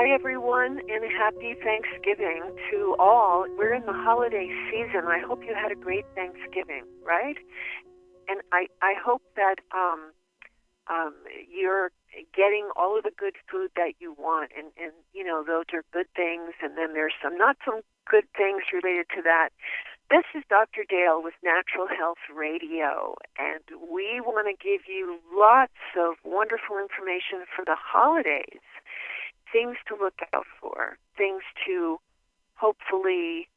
Hi, everyone, and happy Thanksgiving to all. We're in the holiday season. I hope you had a great Thanksgiving, right? And I hope that you're getting all of the good food that you want. And, you know, those are good things. And then there's some not some good things related to that. This is Dr. Dale with Natural Health Radio, and we want to give you lots of wonderful information for the holidays. Things to look out for, things to hopefully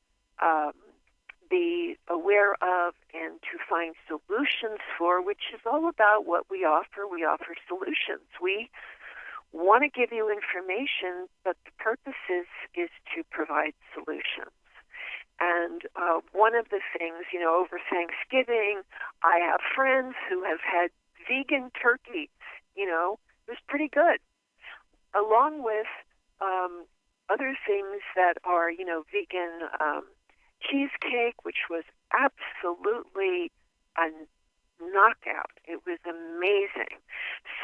be aware of and to find solutions for, which is all about what we offer. We offer solutions. We want to give you information, but the purpose is to provide solutions. And one of the things, you know, over Thanksgiving, I have friends who have had vegan turkey. You know, it was pretty good, along with other things that are, you know, vegan cheesecake, which was absolutely a knockout. It was amazing.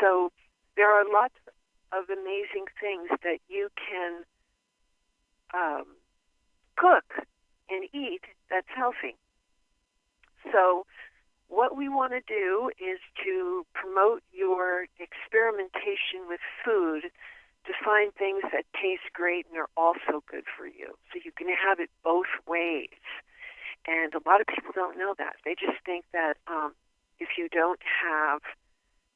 So there are lots of amazing things that you can cook and eat that's healthy. So what we want to do is to promote your experimentation with food to find things that taste great and are also good for you. So you can have it both ways. And a lot of people don't know that. They just think that if you don't have,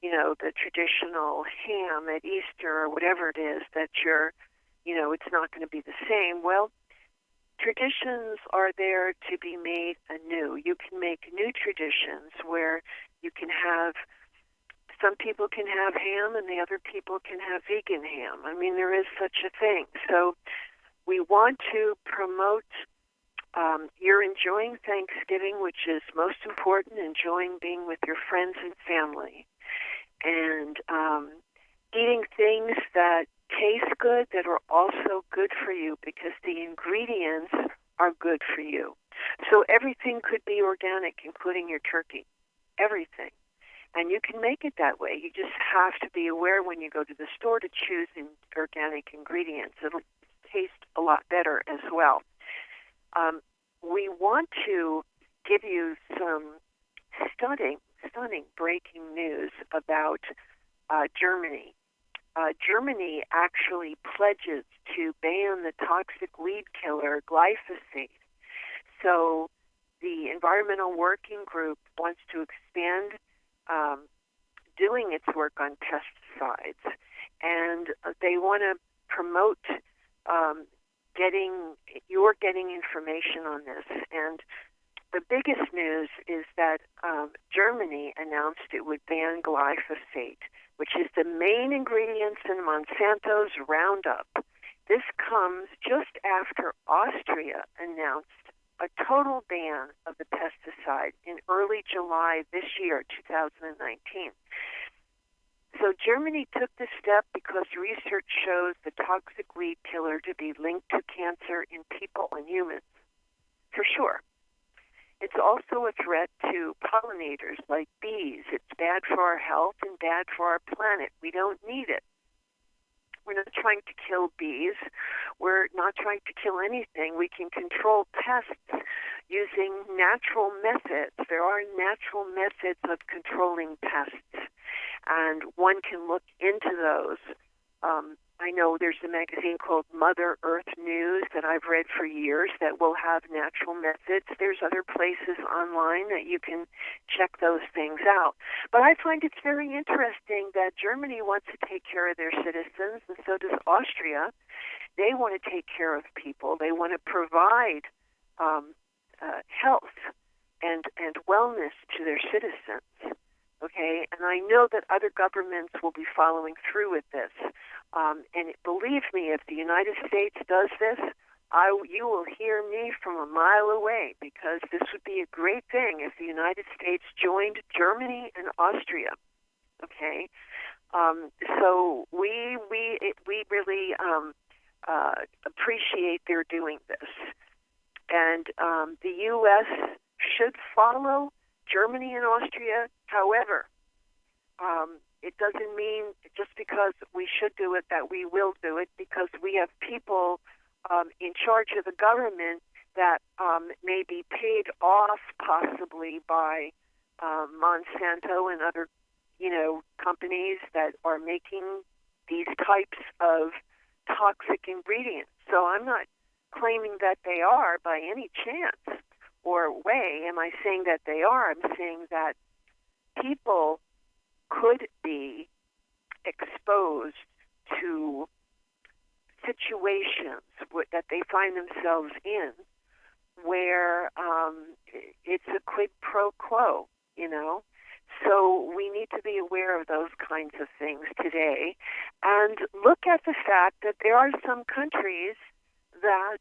you know, the traditional ham at Easter or whatever it is, that you're, you know, it's not going to be the same. Well, traditions are there to be made anew. You can make new traditions where you can have, some people can have ham and the other people can have vegan ham. I mean, there is such a thing. So we want to promote you're enjoying Thanksgiving, which is most important, enjoying being with your friends and family, and eating things that taste good that are also good for you because the ingredients are good for you. So everything could be organic, including your turkey. Everything. And you can make it that way. You just have to be aware when you go to the store to choose organic ingredients. It'll taste a lot better as well. We want to give you some stunning breaking news about Germany. Germany actually pledges to ban the toxic weed killer glyphosate. So the Environmental Working Group wants to expand doing its work on pesticides, and they want to promote getting information on this. And the biggest news is that Germany announced it would ban glyphosate, which is the main ingredient in Monsanto's Roundup. This comes just after Austria announced a total ban of the pesticide in early July this year, 2019. So Germany took this step because research shows the toxic weed killer to be linked to cancer in people and humans, for sure. It's also a threat to pollinators like bees. It's bad for our health and bad for our planet. We don't need it. We're not trying to kill bees. We're not trying to kill anything. We can control pests using natural methods. There are natural methods of controlling pests, and one can look into those. I know there's a magazine called Mother Earth News that I've read for years that will have natural methods. There's other places online that you can check those things out. But I find it's very interesting that Germany wants to take care of their citizens, and so does Austria. They want to take care of people. They want to provide health and wellness to their citizens. Okay, and I know that other governments will be following through with this. And believe me, if the United States does this, you will hear me from a mile away, because this would be a great thing if the United States joined Germany and Austria. Okay, so we really appreciate their doing this, and the U.S. should follow Germany and Austria. However, it doesn't mean just because we should do it that we will do it, because we have people in charge of the government that may be paid off possibly by Monsanto and other, companies that are making these types of toxic ingredients. So I'm not claiming that they are by any chance or way. Am I saying that they are? I'm saying that people could be exposed to situations that they find themselves in where it's a quid pro quo, So we need to be aware of those kinds of things today and look at the fact that there are some countries that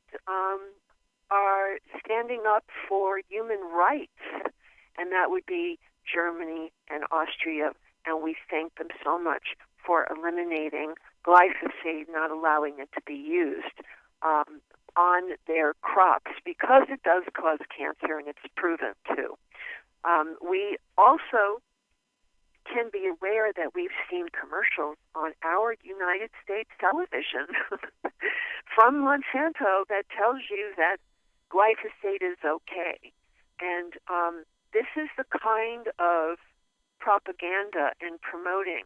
are standing up for human rights, and that would be Germany and Austria, and we thank them so much for eliminating glyphosate, not allowing it to be used on their crops, because it does cause cancer, and it's proven to. We also can be aware that we've seen commercials on our United States television from Monsanto that tells you that glyphosate is okay. And this is the kind of propaganda and promoting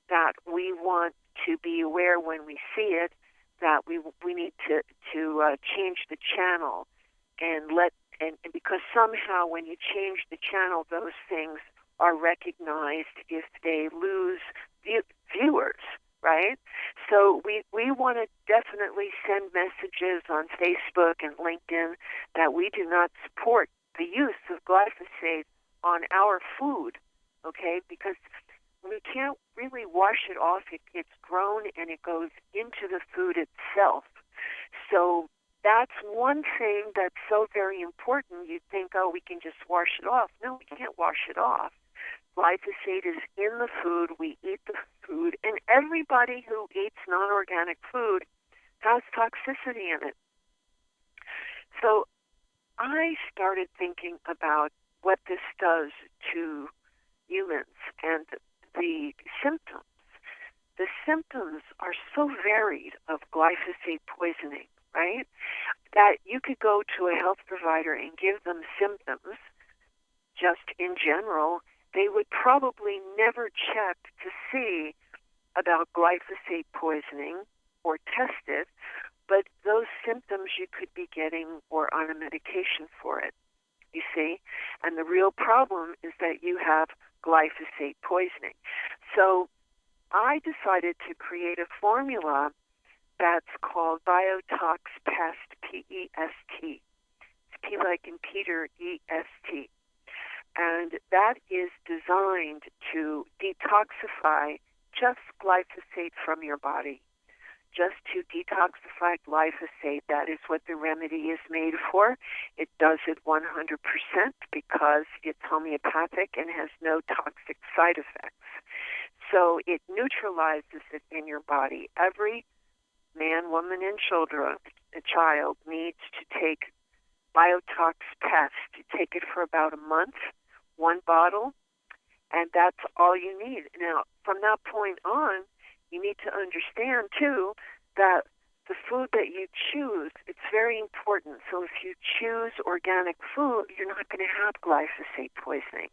that we want to be aware when we see it, that we need to change the channel and because somehow when you change the channel, those things are recognized if they lose viewers, right? So we want to definitely send messages on Facebook and LinkedIn that we do not support the use of glyphosate on our food, okay? Because we can't really wash it off. It's grown and it goes into the food itself. So that's one thing that's so very important. You'd think, we can just wash it off. No, we can't wash it off. Glyphosate is in the food. We eat the food. And everybody who eats non-organic food has toxicity in it. So I started thinking about what this does to humans and the symptoms. The symptoms are so varied of glyphosate poisoning, right, that you could go to a health provider and give them symptoms just in general. They would probably never check to see about glyphosate poisoning or test it, but those symptoms you could be getting or on a medication for it, you see? And the real problem is that you have glyphosate poisoning. So I decided to create a formula that's called Biotox Pest, P-E-S-T. It's P like in Peter, E-S-T. And that is designed to detoxify just glyphosate from your body. Just to detoxify glyphosate, that is what the remedy is made for. It does it 100% because it's homeopathic and has no toxic side effects. So it neutralizes it in your body. Every man, woman, and child needs to take Biotox Pest. You take it for about a month, one bottle, and that's all you need. Now, from that point on, you need to understand, too, that the food that you choose, it's very important. So if you choose organic food, you're not going to have glyphosate poisoning.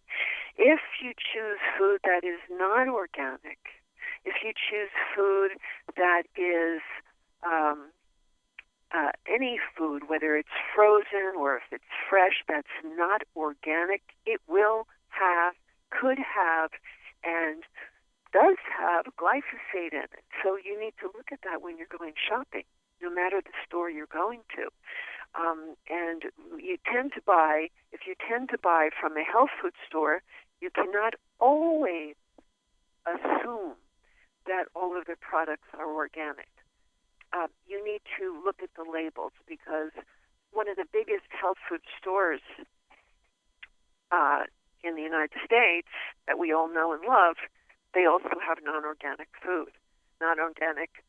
If you choose food that is not organic, if you choose food that is any food, whether it's frozen or if it's fresh, that's not organic, it will have, could have, and does have glyphosate in it. So you need to look at that when you're going shopping, no matter the store you're going to. And you tend to buy, if you tend to buy from a health food store, you cannot always assume that all of their products are organic. You need to look at the labels, because one of the biggest health food stores in the United States that we all know and love, they also have non-organic food, non-organic,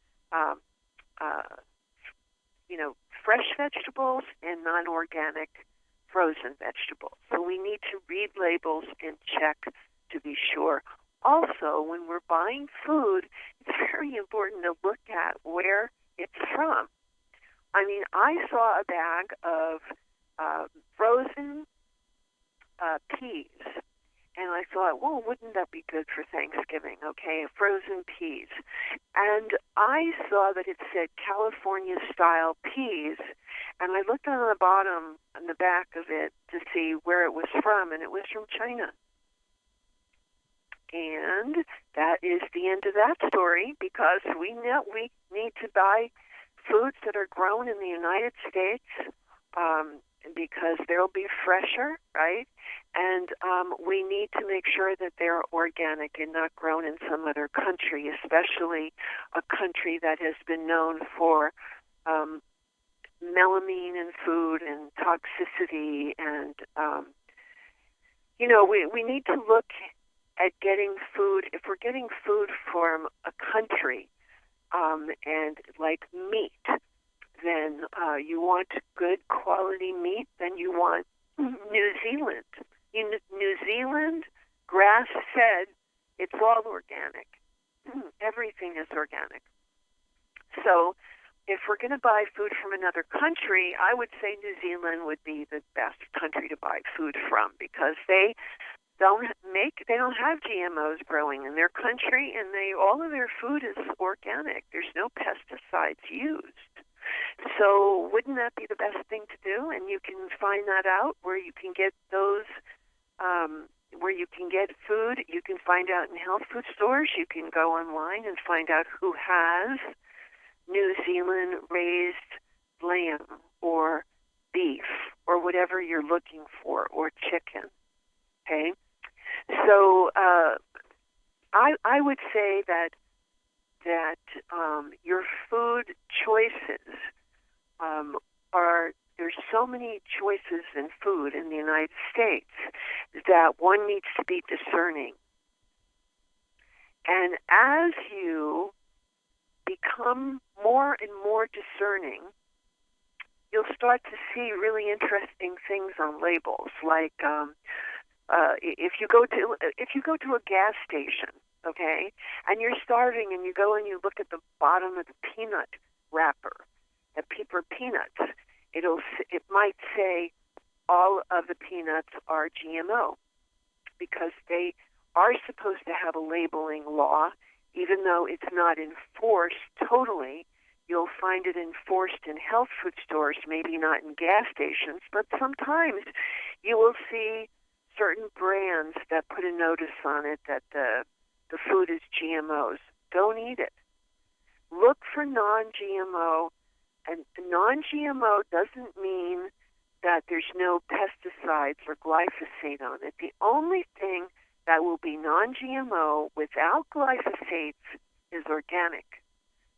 fresh vegetables and non-organic frozen vegetables. So we need to read labels and check to be sure. also, when we're buying food, it's very important to look at where it's from. I mean, I saw a bag of frozen peas, and I thought, well, wouldn't that be good for Thanksgiving? Okay, frozen peas. And I saw that it said California-style peas, and I looked on the bottom, on the back of it, to see where it was from, and it was from China. And that is the end of that story, because we know we need to buy foods that are grown in the United States, because they'll be fresher, right? And we need to make sure that they're organic and not grown in some other country, especially a country that has been known for melamine in food and toxicity. And, we need to look at getting food. If we're getting food from a country, and like meat, then you want good quality meat, then you want New Zealand. In New Zealand, grass-fed, it's all organic. Everything is organic. So if we're going to buy food from another country, I would say New Zealand would be the best country to buy food from, because they don't have GMOs growing in their country, and all of their food is organic. There's no pesticides used. So wouldn't that be the best thing to do? And you can find that out where you can get those, where you can get food. You can find out in health food stores. You can go online and find out who has New Zealand raised lamb or beef or whatever you're looking for, or chicken. Okay? So I would say that your food choices there's so many choices in food in the United States that one needs to be discerning. And as you become more and more discerning, you'll start to see really interesting things on labels, like if you go to a gas station, okay, and you're starving, and you go and you look at the bottom of the peanut wrapper, the paper peanuts, it might say all of the peanuts are GMO, because they are supposed to have a labeling law, even though it's not enforced totally. You'll find it enforced in health food stores, maybe not in gas stations, but sometimes you will see certain brands that put a notice on it that the food is GMOs. Don't eat it. Look for non-GMO, and non-GMO doesn't mean that there's no pesticides or glyphosate on it. The only thing that will be non-GMO without glyphosates is organic.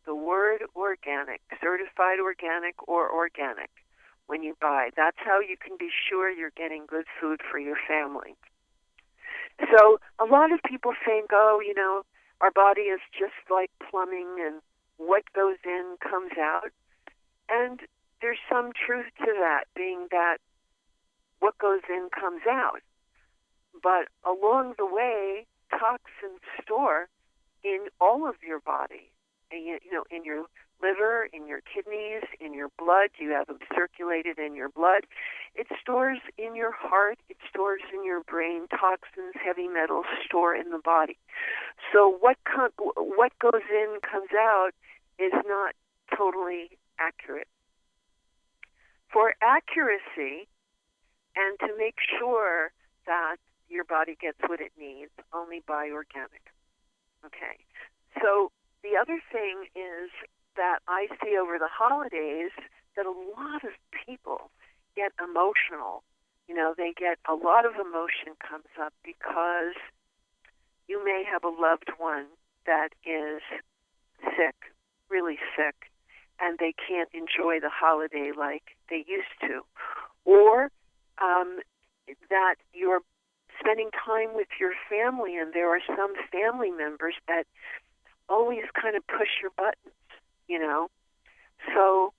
The word organic, certified organic or organic, when you buy. That's how you can be sure you're getting good food for your family. So a lot of people think, our body is just like plumbing, and what goes in comes out. And there's some truth to that, being that what goes in comes out. But along the way, toxins store in all of your body. In your liver, in your kidneys, in your blood. You have them circulated in your blood. It stores in your heart. It stores in your brain. Toxins, heavy metals store in the body. So what goes in comes out is not totally accurate. For accuracy and to make sure that your body gets what it needs, only buy organic. Okay. So the other thing is that I see over the holidays that a lot of people get emotional. They get a lot of emotion comes up because you may have a loved one that is sick, really sick, and they can't enjoy the holiday like they used to. Or that you're spending time with your family, and there are some family members that always kind of push your buttons, So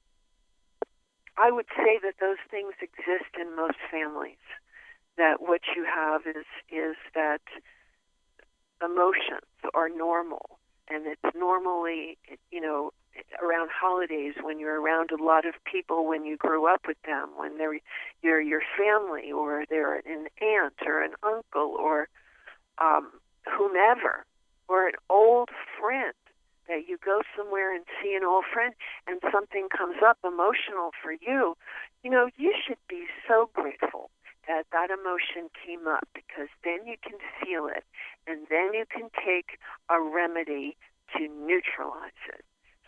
I would say that those things exist in most families, that what you have is that emotions are normal, and it's normally, around holidays when you're around a lot of people, when you grew up with them, when you're your family, or they're an aunt or an uncle, or whomever, or an old friend, that you go somewhere and see an old friend and something comes up emotional for you, you should be so grateful that that emotion came up, because then you can feel it, and then you can take a remedy to neutralize it.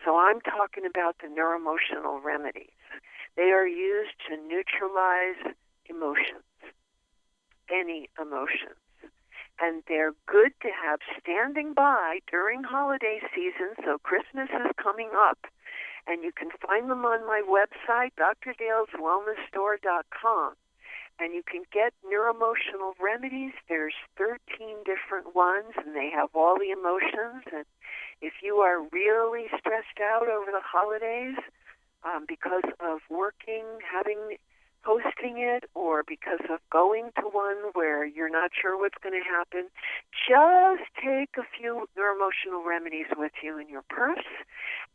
So I'm talking about the neuroemotional remedies. They are used to neutralize emotions, any emotions. And they're good to have standing by during holiday season. So Christmas is coming up, and you can find them on my website, drdaleswellnessstore.com. And you can get neuroemotional remedies. There's 13 different ones, and they have all the emotions. And if you are really stressed out over the holidays because of working, hosting it, or because of going to one where you're not sure what's going to happen, just take a few neuroemotional remedies with you in your purse,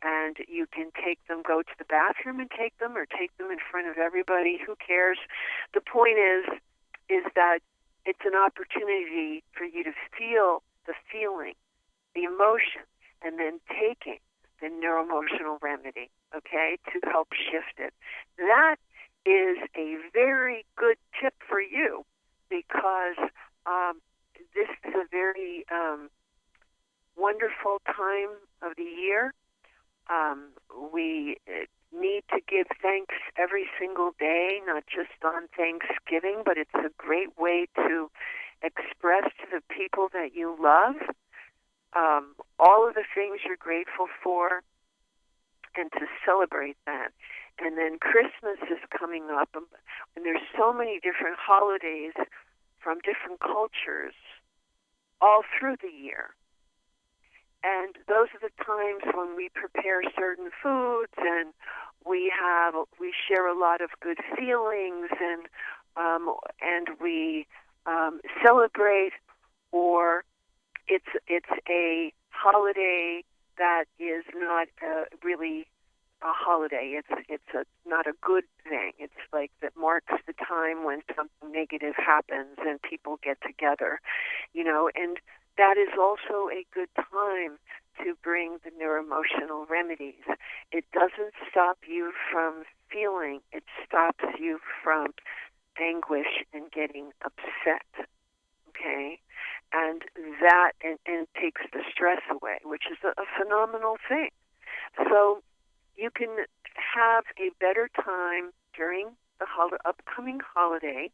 and you can take them, go to the bathroom and take them, or take them in front of everybody. Who cares? The point is that it's an opportunity for you to feel the feeling, the emotion, and then taking the neuroemotional remedy, okay, to help shift it. That is a very good tip for you, because this is a very wonderful time of the year. We need to give thanks every single day, not just on Thanksgiving, but it's a great way to express to the people that you love all of the things you're grateful for, and to celebrate that. And then Christmas is coming up, and there's so many different holidays from different cultures all through the year. And those are the times when we prepare certain foods, and we share a lot of good feelings, and we celebrate, or it's a holiday that is not really a holiday. It's not a good thing. It's like that marks the time when something negative happens and people get together, and that is also a good time to bring the neuroemotional remedies. It doesn't stop you from feeling. It stops you from anguish and getting upset, okay? And that and takes the stress away, which is a phenomenal thing. So you can have a better time during the upcoming holiday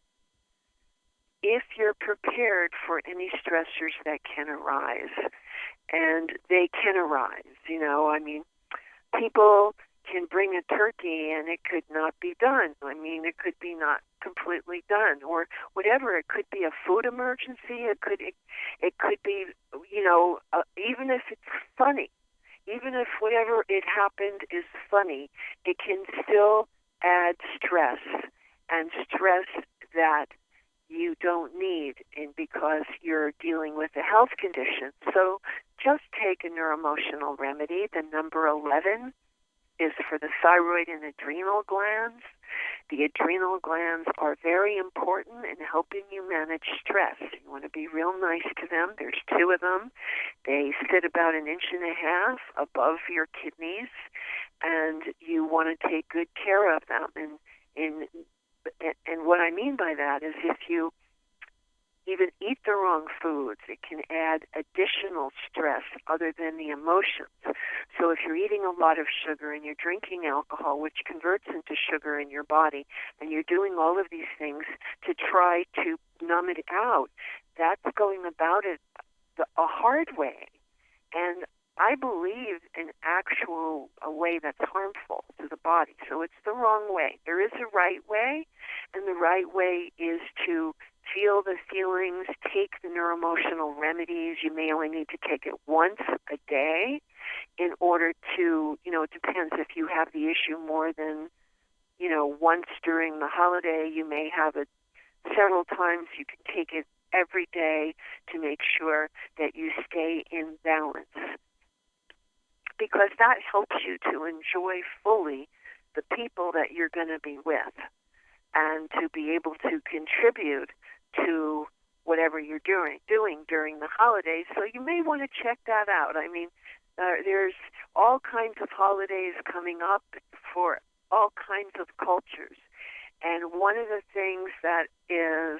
if you're prepared for any stressors that can arise. And they can arise, people can bring a turkey and it could not be done. It could be not completely done, or whatever. It could be a food emergency. It could be, even if it's funny, even if whatever it happened is funny, it can still add stress, and stress that you don't need, because you're dealing with a health condition. So just take a neuroemotional remedy. The number 11 is for the thyroid and adrenal glands. The adrenal glands are very important in helping you manage stress. You want to be real nice to them. There's 2 of them. They sit about 1.5 inches above your kidneys, and you want to take good care of them. And what I mean by that is, if you even eat the wrong foods, it can add additional stress other than the emotions. So if you're eating a lot of sugar and you're drinking alcohol, which converts into sugar in your body, and you're doing all of these things to try to numb it out, that's going about it a hard way. And I believe in a way that's harmful to the body. So it's the wrong way. There is a right way, and the right way is to feel the feelings, take the neuroemotional remedies. You may only need to take it once a day in order to, it depends. If you have the issue more than, once during the holiday, you may have it several times. You can take it every day to make sure that you stay in balance, because that helps you to enjoy fully the people that you're going to be with and to be able to contribute to whatever you're doing during the holidays. So you may want to check that out. I mean, there's all kinds of holidays coming up for all kinds of cultures. And one of the things that is,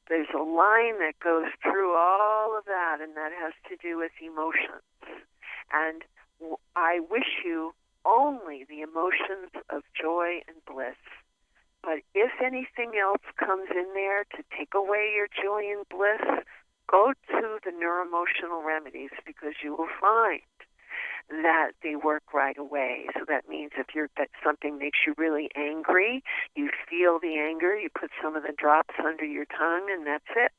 there's a line that goes through all of that, and that has to do with emotions. And I wish you only the emotions of joy and bliss. But if anything else comes in there to take away your joy and bliss, go to the neuroemotional remedies, because you will find that they work right away. So that means if something makes you really angry, you feel the anger, you put some of the drops under your tongue, and that's it.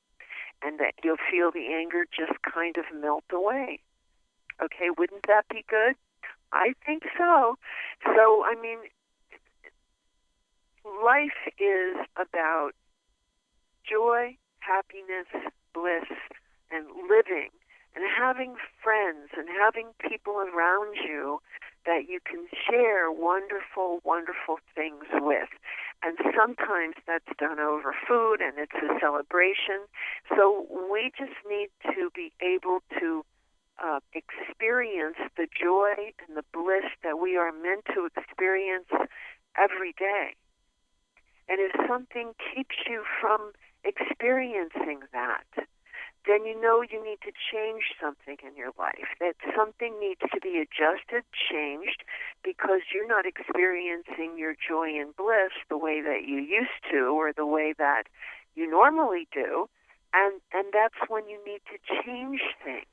And that you'll feel the anger just kind of melt away. Okay, wouldn't that be good? I think so. So, I mean, life is about joy, happiness, bliss, and living, and having friends and having people around you that you can share wonderful, wonderful things with. And sometimes that's done over food, and it's a celebration. So we just need to be able to experience the joy and the bliss that we are meant to experience every day. And if something keeps you from experiencing that, then you know you need to change something in your life, that something needs to be adjusted, changed, because you're not experiencing your joy and bliss the way that you used to or the way that you normally do, and that's when you need to change things.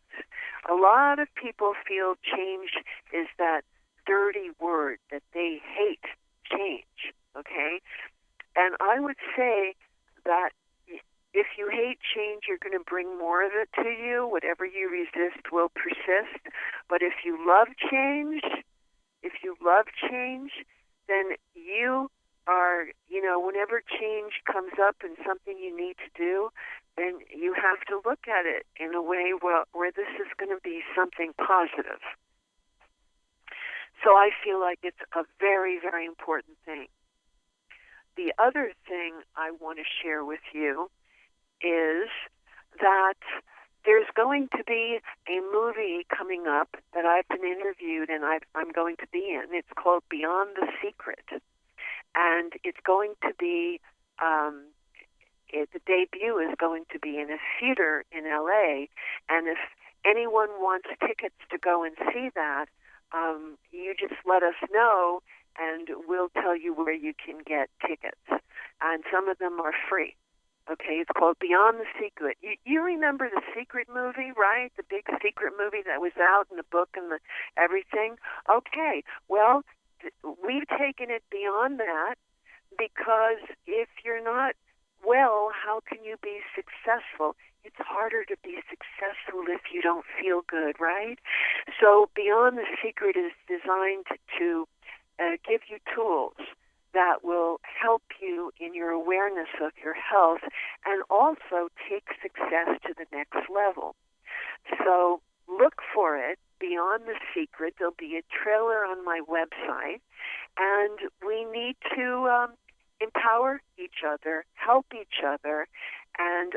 A lot of people feel change is that dirty word, that they hate change, okay? And I would say that if you hate change, you're going to bring more of it to you. Whatever you resist will persist. But if you love change, then you are, whenever change comes up and something you need to do, then you have to look at it in a way where this is going to be something positive. So I feel like it's a very, very important thing. The other thing I want to share with you is that there's going to be a movie coming up that I've been interviewed and I'm going to be in. It's called Beyond the Secret. And it's going to be, the debut is going to be in a theater in LA. And if anyone wants tickets to go and see that, you just let us know and we'll tell you where you can get tickets. And some of them are free. Okay, it's called Beyond the Secret. You remember the Secret movie, right? The big Secret movie that was out in the book and the everything? Okay, well, we've taken it beyond that, because if you're not well, how can you be successful? It's harder to be successful if you don't feel good, right? So Beyond the Secret is designed to give you tools that will help you in your awareness of your health and also take success to the next level. So look for it, Beyond the Secret. There'll be a trailer on my website, and we need to empower each other, help each other, and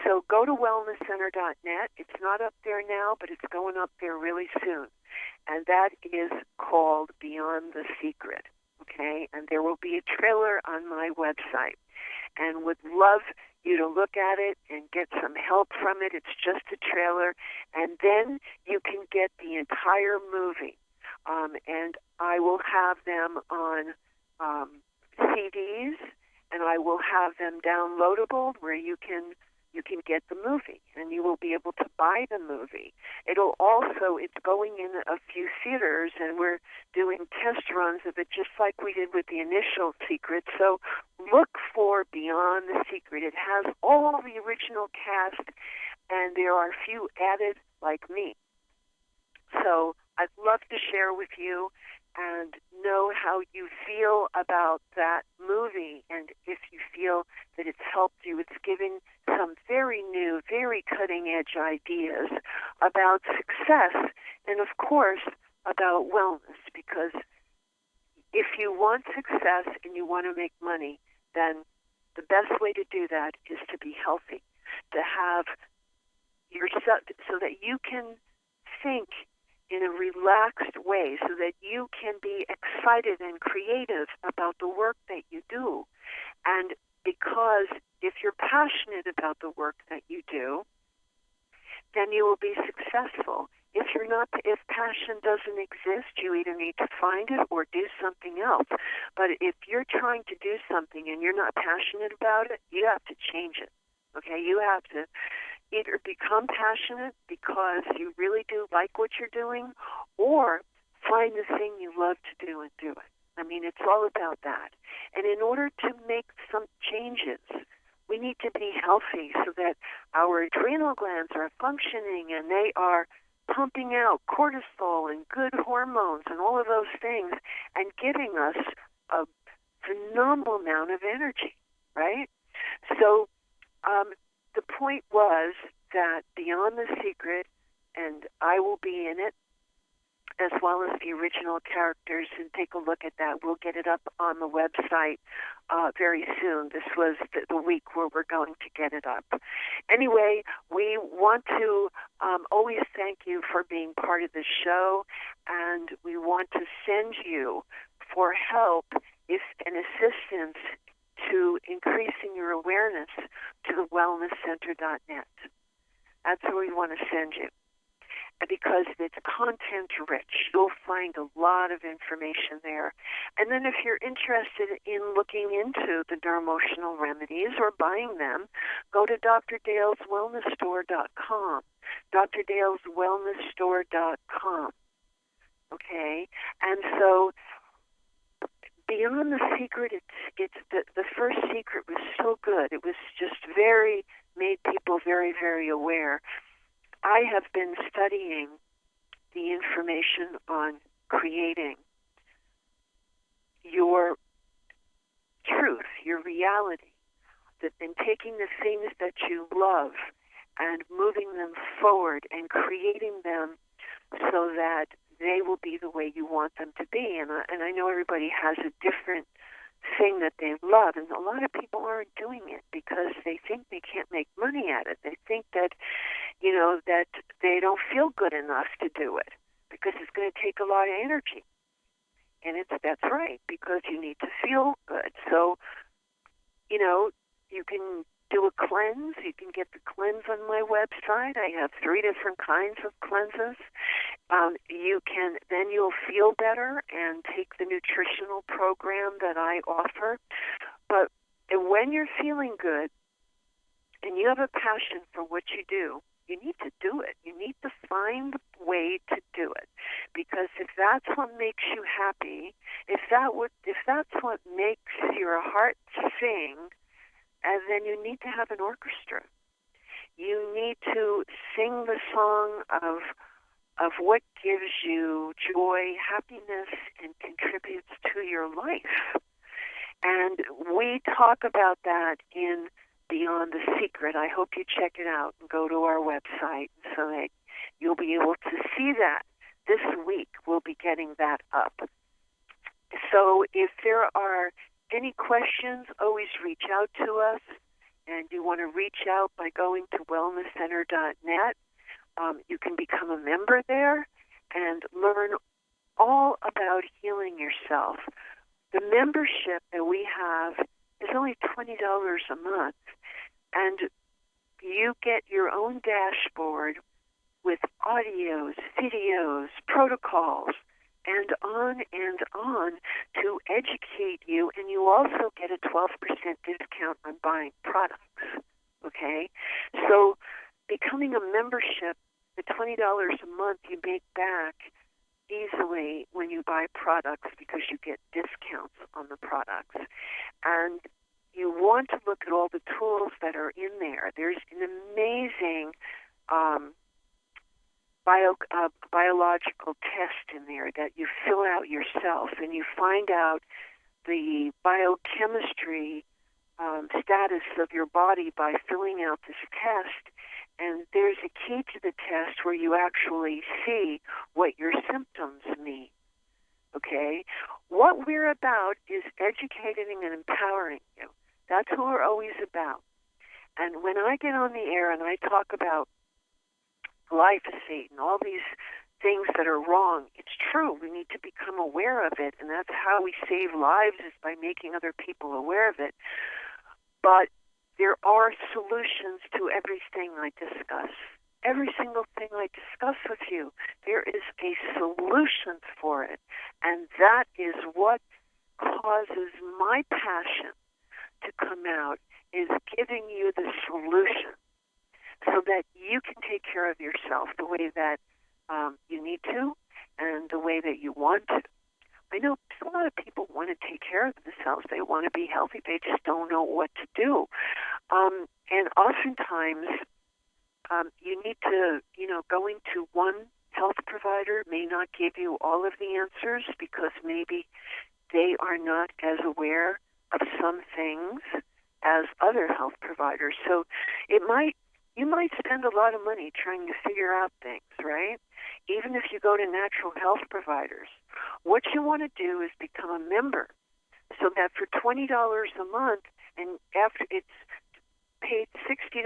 so go to wellnesscenter.net. It's not up there now, but it's going up there really soon, and that is called Beyond the Secret. Okay, and there will be a trailer on my website, and would love you to look at it and get some help from it. It's just a trailer, and then you can get the entire movie, and I will have them on CDs, and I will have them downloadable where you can get the movie, and you will be able to buy the movie. It's going in a few theaters, and we're doing test runs of it just like we did with the initial Secret. So look for Beyond the Secret. It has all the original cast, and there are a few added like me. So I'd love to share with you, and know how you feel about that movie, and if you feel that it's helped you. It's given some very new, very cutting-edge ideas about success and, of course, about wellness, because if you want success and you want to make money, then the best way to do that is to be healthy, to have yourself so that you can think in a relaxed way, so that you can be excited and creative about the work that you do. And because if you're passionate about the work that you do, then you will be successful. If you're not, if passion doesn't exist, you either need to find it or do something else. But if you're trying to do something and you're not passionate about it, you have to change it. Okay, you have to either become passionate because you really do like what you're doing, or find the thing you love to do and do it. I mean, it's all about that. And in order to make some changes, we need to be healthy so that our adrenal glands are functioning and they are pumping out cortisol and good hormones and all of those things and giving us a phenomenal amount of energy, right? So the point was that Beyond the Secret, and I will be in it, as well as the original characters, and take a look at that. We'll get it up on the website very soon. This was the week where we're going to get it up. Anyway, we want to always thank you for being part of the show, and we want to send you for help and assistance to increasing your awareness to the wellnesscenter.net. That's where we want to send you, because it's content-rich. You'll find a lot of information there. And then if you're interested in looking into the neuroemotional remedies or buying them, go to drdaleswellnessstore.com, drdaleswellnessstore.com. Okay? And so Beyond the Secret, it's the first secret was so good. It was just made people very, very aware. I have been studying the information on creating your truth, your reality, and taking the things that you love and moving them forward and creating them so that they will be the way you want them to be. And I know everybody has a different thing that they love, and a lot of people aren't doing it because they think they can't make money at it. They think that, that they don't feel good enough to do it because it's going to take a lot of energy. And that's right, because you need to feel good. So, you can do a cleanse. You can get the cleanse on my website. I have 3 different kinds of cleanses. You'll feel better and take the nutritional program that I offer. But when you're feeling good and you have a passion for what you do, you need to do it. You need to find a way to do it, because if that's what makes you happy, if that's what makes your heart sing, and then you need to have an orchestra. You need to sing the song of what gives you joy, happiness, and contributes to your life. And we talk about that in Beyond the Secret. I hope you check it out and go to our website so that you'll be able to see that. This week we'll be getting that up. So if there are any questions, always reach out to us. And you want to reach out by going to wellnesscenter.net. You can become a member there and learn all about healing yourself. The membership that we have is only $20 a month, and you get your own dashboard with audios, videos, protocols, and on to educate you, and you also get a 12% discount on buying products, okay? So becoming a membership, the $20 a month you make back easily when you buy products because you get discounts on the products. And you want to look at all the tools that are in there. There's an amazing biological test in there that you fill out yourself, and you find out the biochemistry status of your body by filling out this test. And there's a key to the test where you actually see what your symptoms mean. Okay? What we're about is educating and empowering you. That's who we're always about. And when I get on the air and I talk about glyphosate and all these things that are wrong, it's true. We need to become aware of it, and that's how we save lives, is by making other people aware of it. But there are solutions to everything I discuss. Every single thing I discuss with you, there is a solution for it. And that is what causes my passion to come out, is giving you the solution so that you can take care of yourself the way that you need to and the way that you want to. I know a lot of people want to take care of themselves. They want to be healthy. They just don't know what to do. And oftentimes, you need to, going to one health provider may not give you all of the answers, because maybe they are not as aware of some things as other health providers. So you might spend a lot of money trying to figure out things, right? Even if you go to natural health providers, what you want to do is become a member, so that for $20 a month, and after it's paid $60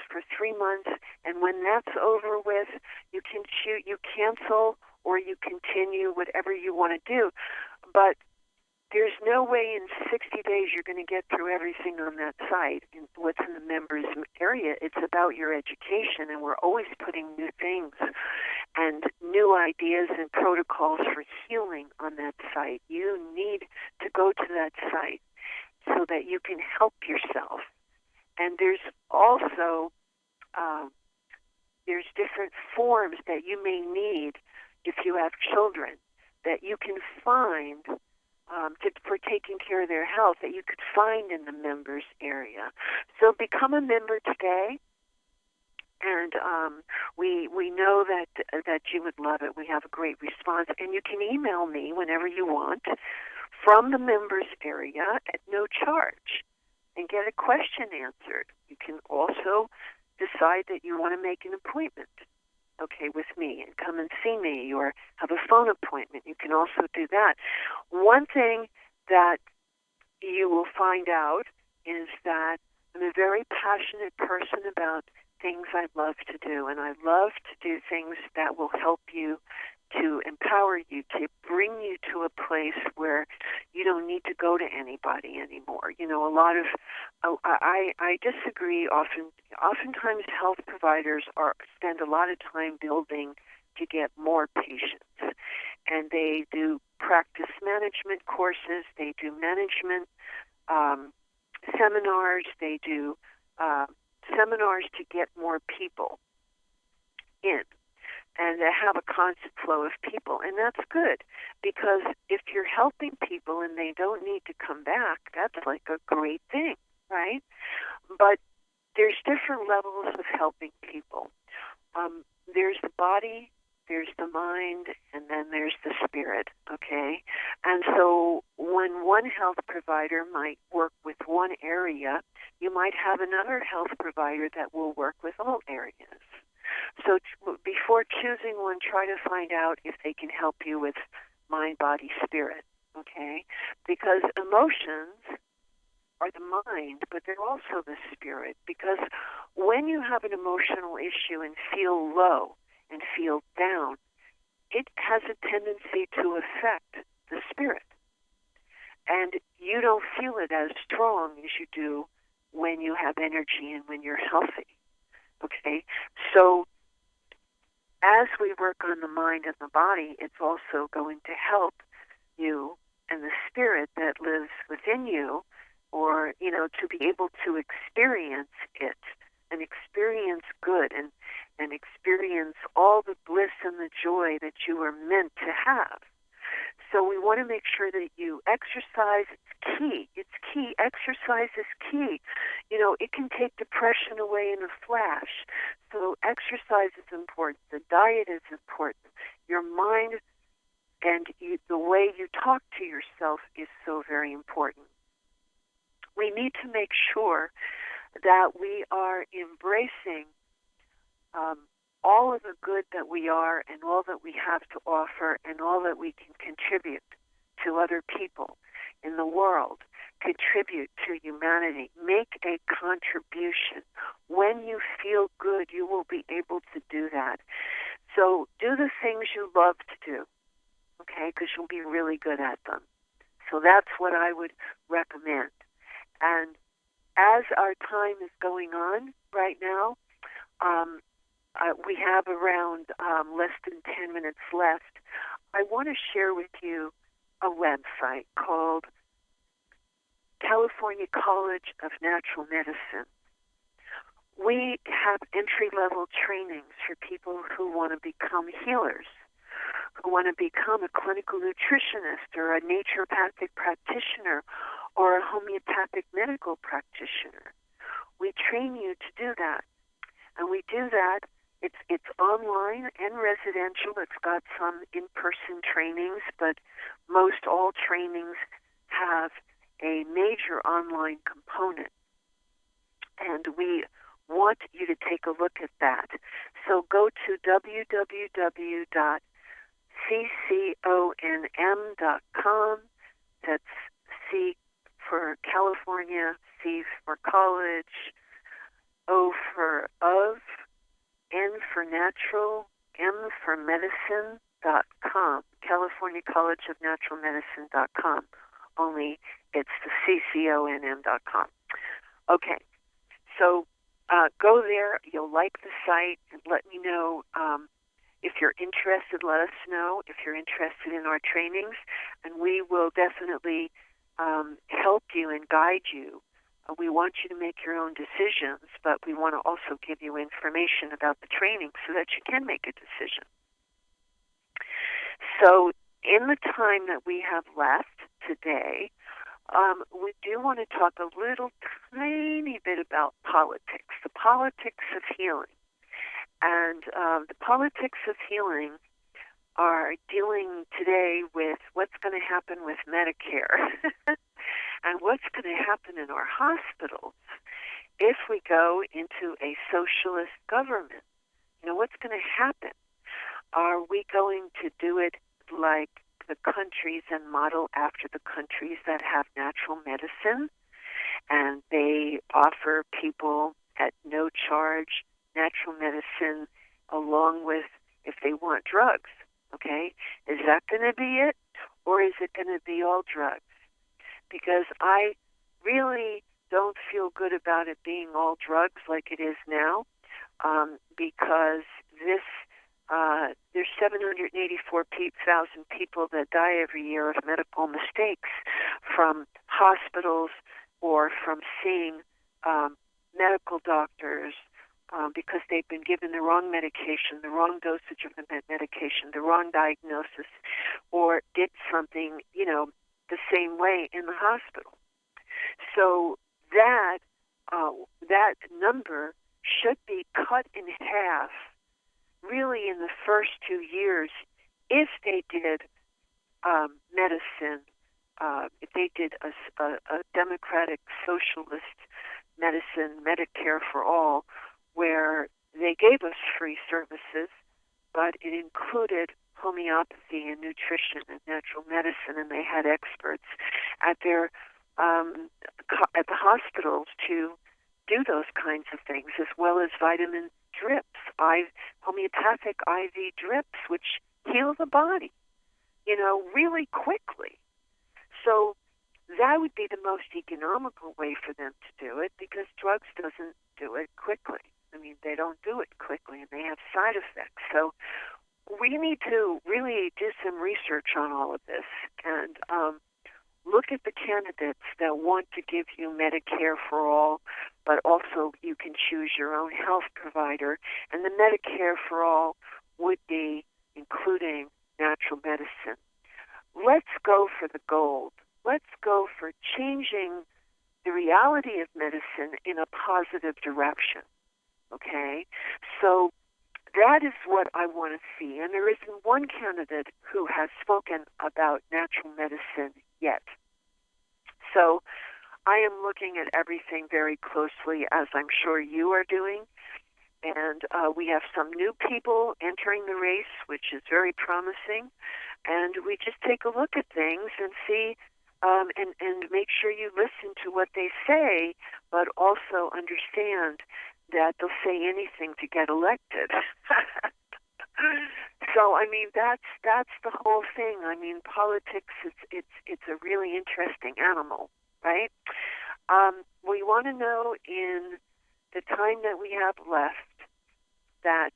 for 3 months, and when that's over with, you cancel or you continue whatever you want to do. But there's no way in 60 days you're going to get through everything on that site and what's in the members area. It's about your education, and we're always putting new things and new ideas and protocols for healing on that site. You need to go to that site so that you can help yourself. And there's also there's different forms that you may need if you have children that you can find for taking care of their health, that you could find in the members area. So become a member today, and we know that you would love it. We have a great response, and you can email me whenever you want from the members area at no charge and get a question answered. You can also decide that you want to make an appointment, with me, and come and see me, or have a phone appointment. You can also do that. One thing that you will find out is that I'm a very passionate person about things I love to do, and I love to do things that will help you, to empower you, to bring you to a place where you don't need to go to anybody anymore. I disagree oftentimes health providers spend a lot of time building to get more patients. And they do practice management courses, they do management seminars, they do seminars to get more people in. And they have a constant flow of people. And that's good, because if you're helping people and they don't need to come back, that's like a great thing, right? But there's different levels of helping people. There's the body, there's the mind, and then there's the spirit, okay? And so when one health provider might work with one area, you might have another health provider that will work with all areas. So before choosing one, try to find out if they can help you with mind, body, spirit, okay? Because emotions are the mind, but they're also the spirit. Because when you have an emotional issue and feel low and feel down, it has a tendency to affect the spirit. And you don't feel it as strong as you do when you have energy and when you're healthy. Okay, so as we work on the mind and the body, it's also going to help you and the spirit that lives within you, or, to be able to experience it and experience good and experience all the bliss and the joy that you are meant to have. So we want to make sure that you exercise. It's key. It's key. Exercise is key. It can take depression away in a flash. So exercise is important. The diet is important. Your mind and the way you talk to yourself is so very important. We need to make sure that we are embracing all of the good that we are and all that we have to offer and all that we can contribute to other people in the world, contribute to humanity, make a contribution. When you feel good, you will be able to do that. So do the things you love to do, okay, because you'll be really good at them. So that's what I would recommend. And as our time is going on right now, we have around less than 10 minutes left. I want to share with you a website called California College of Natural Medicine. We have entry-level trainings for people who want to become healers, who want to become a clinical nutritionist or a naturopathic practitioner or a homeopathic medical practitioner. We train you to do that. And we do that. It's online and residential. It's got some in-person trainings, but most all trainings have a major online component. And we want you to take a look at that. So go to www.cconm.com. That's C for California, C for college, O for of, N for natural, M for medicine.com, California College of Natural Medicine.com. Only it's the CCONM.com. Okay, so go there. You'll like the site, and let me know if you're interested. Let us know if you're interested in our trainings, and we will definitely help you and guide you. We want you to make your own decisions, but we want to also give you information about the training so that you can make a decision. So in the time that we have left today, we do want to talk a little tiny bit about politics, the politics of healing. And the politics of healing are dealing today with what's going to happen with Medicare and what's going to happen in our hospitals if we go into a socialist government. What's going to happen? Are we going to do it like the countries and model after the countries that have natural medicine, and they offer people at no charge natural medicine along with if they want drugs? Okay, is that going to be it, or is it going to be all drugs? Because I really don't feel good about it being all drugs like it is now, because there's 784,000 people that die every year of medical mistakes from hospitals or from seeing medical doctors because they've been given the wrong medication, the wrong dosage of the medication, the wrong diagnosis, or did something, the same way in the hospital. So that number should be cut in half really in the first 2 years if they did medicine, if they did a democratic socialist medicine, Medicare for all, where they gave us free services, but it included homeopathy and nutrition and natural medicine, and they had experts at their at the hospitals to do those kinds of things, as well as vitamin drips, homeopathic IV drips, which heal the body, really quickly. So that would be the most economical way for them to do it, because drugs doesn't do it quickly. I mean, they don't do it quickly, and they have side effects. So we need to really do some research on all of this and look at the candidates that want to give you Medicare for all, but also you can choose your own health provider. And the Medicare for all would be including natural medicine. let's go for the gold. Let's go for changing the reality of medicine in a positive direction. Okay? So that is what I want to see. And there isn't one candidate who has spoken about natural medicine yet. So I am looking at everything very closely, as I'm sure you are doing. And we have some new people entering the race, which is very promising. And we just take a look at things and see and make sure you listen to what they say, but also understand that they'll say anything to get elected. So I mean that's the whole thing. I mean politics it's a really interesting animal, right? We want to know in the time that we have left that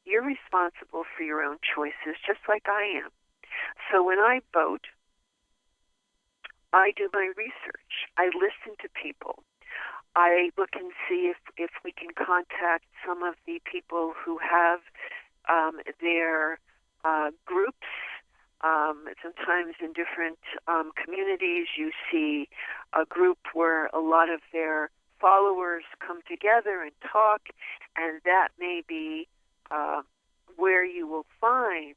you're responsible for your own choices, just like I am. So when I vote, I do my research. I listen to people. I look and see if we can contact some of the people who have their groups. Sometimes in different communities you see a group where a lot of their followers come together and talk, and that may be where you will find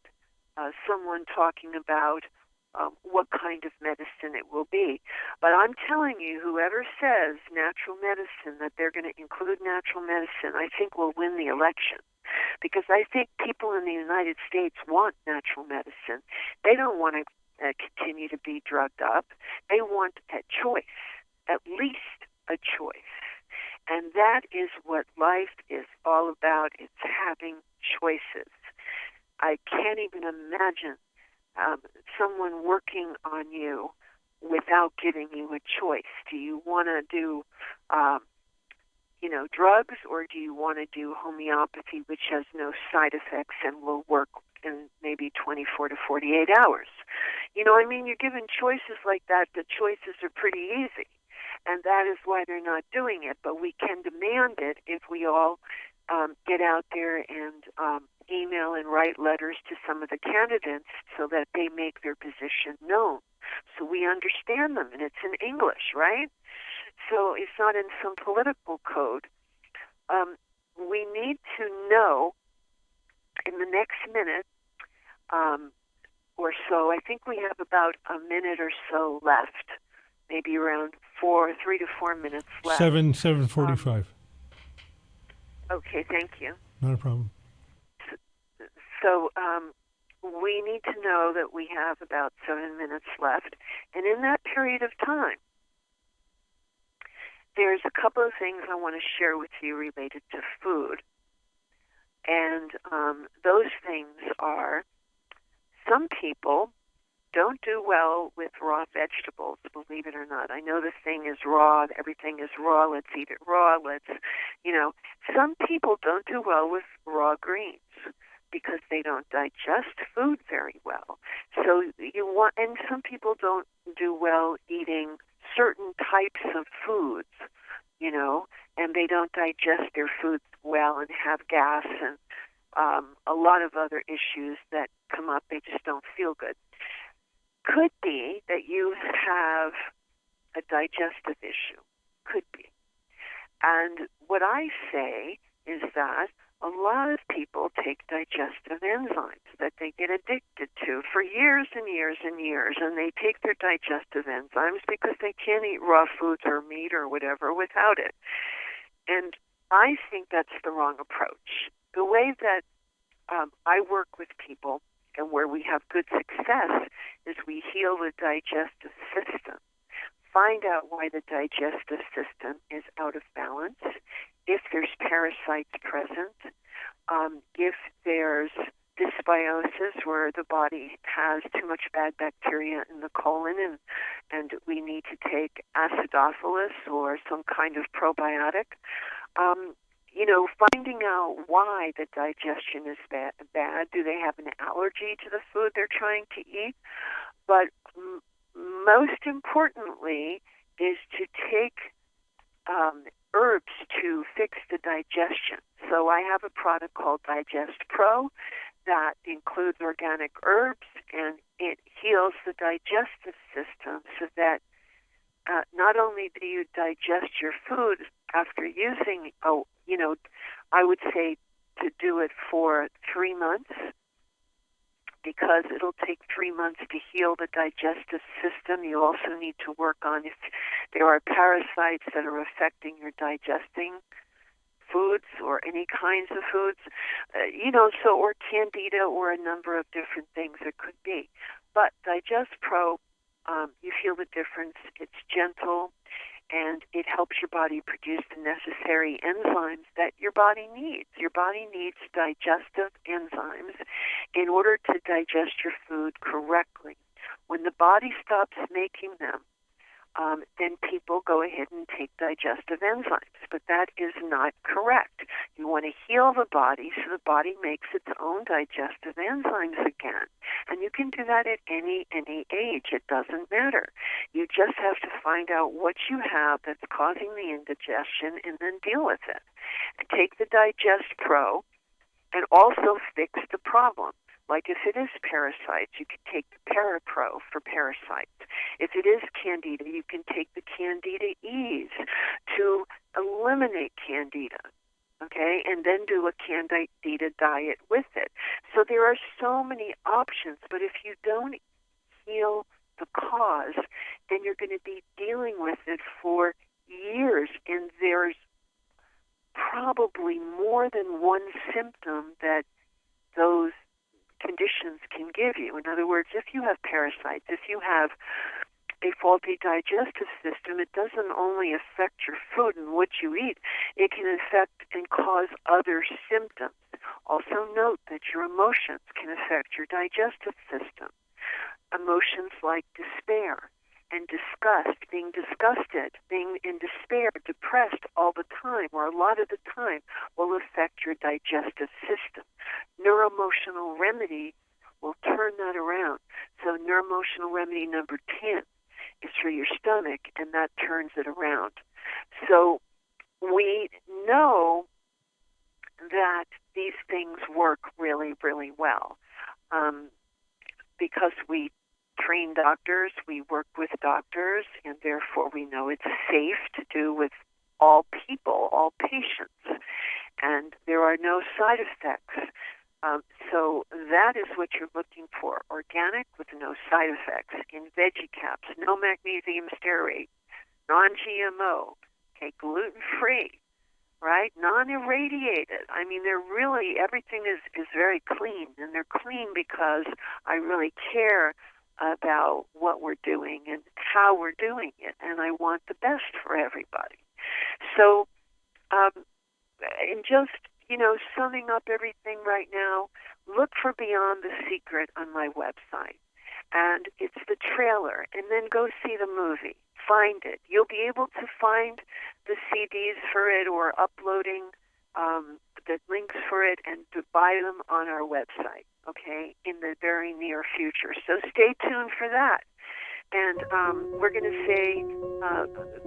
someone talking about what kind of medicine it will be. But I'm telling you, whoever says natural medicine, that they're going to include natural medicine, I think will win the election. Because I think people in the United States want natural medicine. They don't want to continue to be drugged up. They want a choice, at least a choice. And that is what life is all about. It's having choices. I can't even imagine someone working on you without giving you a choice. Do you want to do, drugs, or do you want to do homeopathy, which has no side effects and will work in maybe 24 to 48 hours? You're given choices like that. The choices are pretty easy, and that is why they're not doing it. But we can demand it if we all get out there and email and write letters to some of the candidates so that they make their position known, so we understand them, and it's in English, right? So it's not in some political code. We need to know in the next minute or so. I think we have about a minute or so left, maybe around 3 to 4 minutes left. 7:45. Okay, thank you. Not a problem. So we need to know that we have about 7 minutes left. And in that period of time, there's a couple of things I want to share with you related to food. And those things are, some people don't do well with raw vegetables, believe it or not. I know this thing is raw, everything is raw, let's eat it raw, some people don't do well with raw greens because they don't digest food very well. So and some people don't do well eating certain types of foods, and they don't digest their foods well and have gas and a lot of other issues that come up. They just don't feel good. Could be that you have a digestive issue. Could be. And what I say is that a lot of people take digestive enzymes that they get addicted to for years and years and years, and they take their digestive enzymes because they can't eat raw foods or meat or whatever without it. And I think that's the wrong approach. The way that I work with people and where we have good success is we heal the digestive system. Find out why the digestive system is out of balance, if there's parasites present, if there's dysbiosis where the body has too much bad bacteria in the colon and we need to take acidophilus or some kind of probiotic. Finding out why the digestion is bad. Do they have an allergy to the food they're trying to eat? But most importantly is to take herbs to fix the digestion. So I have a product called Digest Pro that includes organic herbs, and it heals the digestive system so that not only do you digest your food after using, I would say to do it for 3 months, because it'll take 3 months to heal the digestive system. You also need to work on if there are parasites that are affecting your digesting foods or any kinds of foods, or candida or a number of different things it could be. But Digest Pro, you feel the difference. It's gentle, and it helps your body produce the necessary enzymes that your body needs. Your body needs digestive enzymes in order to digest your food correctly. When the body stops making them, then people go ahead and take digestive enzymes. But that is not correct. You want to heal the body so the body makes its own digestive enzymes again. And you can do that at any age. It doesn't matter. You just have to find out what you have that's causing the indigestion and then deal with it. And take the Digest Pro and also fix the problem. Like if it is parasites, you can take the ParaPro for parasites. If it is candida, you can take the Candida Ease to eliminate candida, okay, and then do a candida diet with it. So there are so many options, but if you don't heal the cause, then you're going to be dealing with it for years, and there's probably more than one symptom that those conditions can give you. In other words, if you have parasites, if you have a faulty digestive system, it doesn't only affect your food and what you eat, it can affect and cause other symptoms. Also note that your emotions can affect your digestive system. Emotions like despair and disgust, being disgusted, being in despair, depressed all the time or a lot of the time will affect your digestive system. Neuroemotional remedy will turn that around. So neuroemotional remedy number 10 is for your stomach, and that turns it around. So we know that these things work really, really well because we train doctors, we work with doctors, and therefore we know it's safe to do with all people, all patients, and there are no side effects. So that is what you're looking for, organic with no side effects, in veggie caps, no magnesium stearate, non-GMO, okay, gluten-free, right, non-irradiated. I mean, they're really, everything is very clean, and they're clean because I really care about what we're doing and how we're doing it, and I want the best for everybody. So, in just, summing up everything right now, look for Beyond the Secret on my website, and it's the trailer, and then go see the movie. Find it. You'll be able to find the CDs for it or uploading the links for it and to buy them on our website, okay, in the very near future. So stay tuned for that. And we're going to say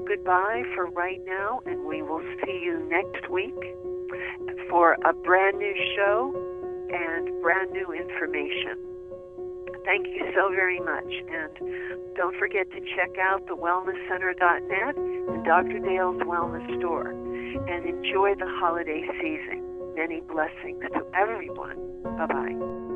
goodbye for right now, and we will see you next week for a brand new show and brand new information. Thank you so very much. And don't forget to check out thewellnesscenter.net and Dr. Dale's Wellness Store. And enjoy the holiday season. Many blessings to everyone. Bye-bye.